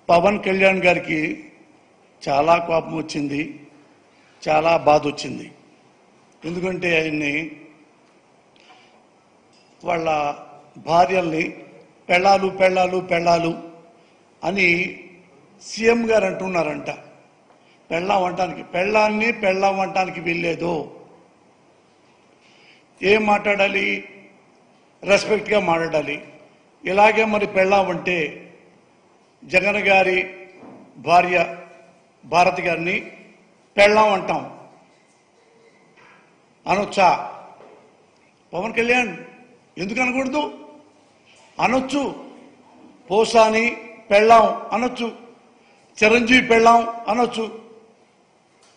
పవన్ కళ్యాణ్ గారికి చాలా కోపం వచ్చింది, చాలా బాధ వచ్చింది. ఎందుకంటే ఆయన్ని వాళ్ళ భార్యల్ని పెళ్ళాలు పెళ్ళాలు పెళ్ళాలు అని సీఎం గారు అంటున్నారంట. పెళ్ళాం అంటానికి, పెళ్ళాన్ని పెళ్ళాం అంటానికి వీల్లేదు. ఏం మాట్లాడాలి? రెస్పెక్ట్గా మాట్లాడాలి. ఇలాగే మరి పెళ్ళాం అంటే జగన్ గారి భార్య భారతి గారిని పెళ్ళాం అంటాం అనొచ్చా? పవన్ కళ్యాణ్ ఎందుకు అనకూడదు? అనొచ్చు. పోసాని పెళ్ళాం అనొచ్చు, చిరంజీవి పెళ్ళాం అనొచ్చు,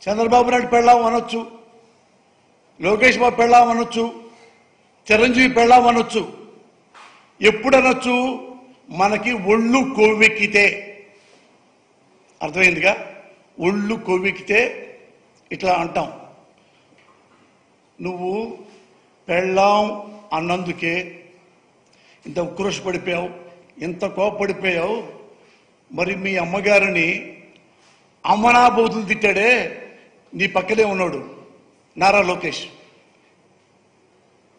చంద్రబాబు నాయుడు పెళ్ళాం అనొచ్చు, లోకేష్ బాబు పెళ్ళాం అనొచ్చు, చిరంజీవి పెళ్ళాం అనొచ్చు. ఎప్పుడు అనొచ్చు? మనకి ఒళ్ళు కొవ్వెక్కితే. అర్థమైందిగా? ఒళ్ళు కొవ్వెక్కితే ఇట్లా అంటాం. నువ్వు పెళ్ళాం అన్నందుకే ఇంత ఉక్రోష పడిపోయావు, ఇంత కోపడిపోయావు. మరి మీ అమ్మగారిని అమ్మనాబోతులు తిట్టాడే, నీ పక్కనే ఉన్నాడు నారా లోకేష్.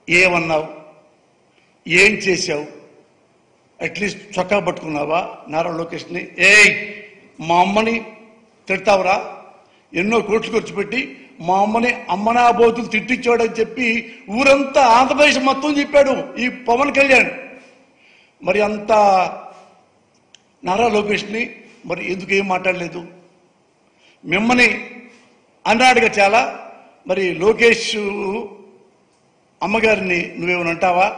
ఏమన్నావు? ఏం చేశావు? అట్లీస్ట్ చొక్కా పట్టుకున్నావా నారా లోకేష్ని? ఏయ్, మా అమ్మని తిడతావురా? ఎన్నో కోట్లు ఖర్చు పెట్టి మా అమ్మని అమ్మనాబోతులు తిట్టించాడని చెప్పి ఊరంతా ఆంధ్రప్రదేశ్ మొత్తం చెప్పాడు ఈ పవన్ కళ్యాణ్. మరి అంత నారా లోకేష్ని మరి ఎందుకు ఏం మాట్లాడలేదు? మిమ్మల్ని అన్నాడుగా చాలా. మరి లోకేష్ అమ్మగారిని నువ్వేమని అంటావా?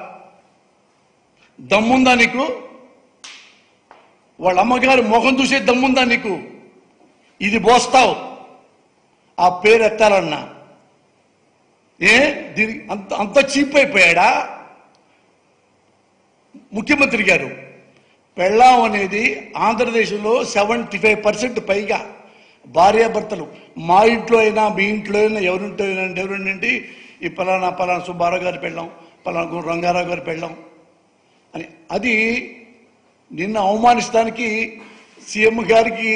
దమ్ముందా నీకు? వాళ్ళ అమ్మగారి ముఖం చూసే దమ్ముందా నీకు? ఇది పోస్తావు ఆ పేరు ఎత్తాలన్నా? దీనికి అంత చీప్ అయిపోయాడా ముఖ్యమంత్రి గారు? పెళ్ళాం అనేది ఆంధ్రదేశంలో 75% పైగా భార్యాభర్తలు. మా ఇంట్లో అయినా మీ ఇంట్లో అయినా ఎవరుంటే ఈ పలానా సుబ్బారావు గారి పెళ్ళాం, పలానా రంగారావు గారి పెళ్ళాం అని. అది నిన్న అవమానిస్తానికి సీఎం గారికి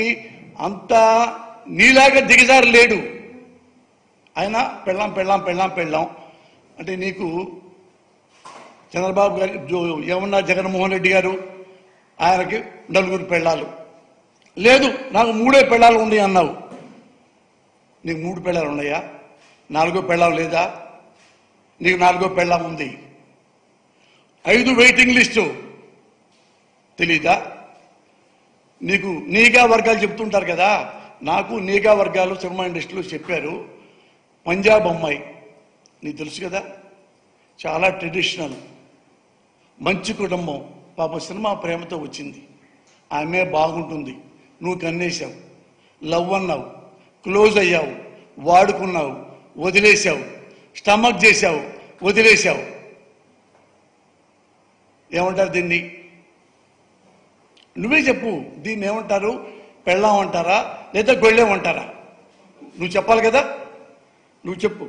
అంత నీలాగా దిగజారు లేడు. ఆయన పెళ్ళాం పెళ్ళాం పెళ్ళాం పెళ్ళాం అంటే నీకు చంద్రబాబు గారి ఏమన్నా జగన్మోహన్ రెడ్డి గారు ఆయనకి 4 పెళ్ళాలు లేదు, నాకు 3 పెళ్ళాలు ఉన్నాయి అన్నావు. నీకు 3 పెళ్ళాలు ఉన్నాయా? 4వ పెళ్ళాం లేదా? నీకు 4వ పెళ్ళాం ఉంది. 5 వెయిటింగ్ లిస్టు తెలీదా నీకు? నీగా వర్గాలు చెప్తుంటారు కదా. నాకు నీగా వర్గాలు సినిమా ఇండస్ట్రీలో చెప్పారు. పంజాబ్ అమ్మాయి నీకు తెలుసు కదా, చాలా ట్రెడిషనల్, మంచి కుటుంబం. పాప సినిమా ప్రేమతో వచ్చింది. ఆమె బాగుంటుంది. నువ్వు కన్నేసావు, లవ్ అన్నావు, క్లోజ్ అయ్యావు, వాడుకున్నావు, వదిలేసావు, స్టమక్ చేశావు, వదిలేసావు. ఏమంటారు దీన్ని? నువ్వే చెప్పు. దీన్ని ఏమంటారు? పెళ్ళాం అంటారా లేదా గొళ్ళేమంటారా? నువ్వు చెప్పాలి కదా, నువ్వు చెప్పు.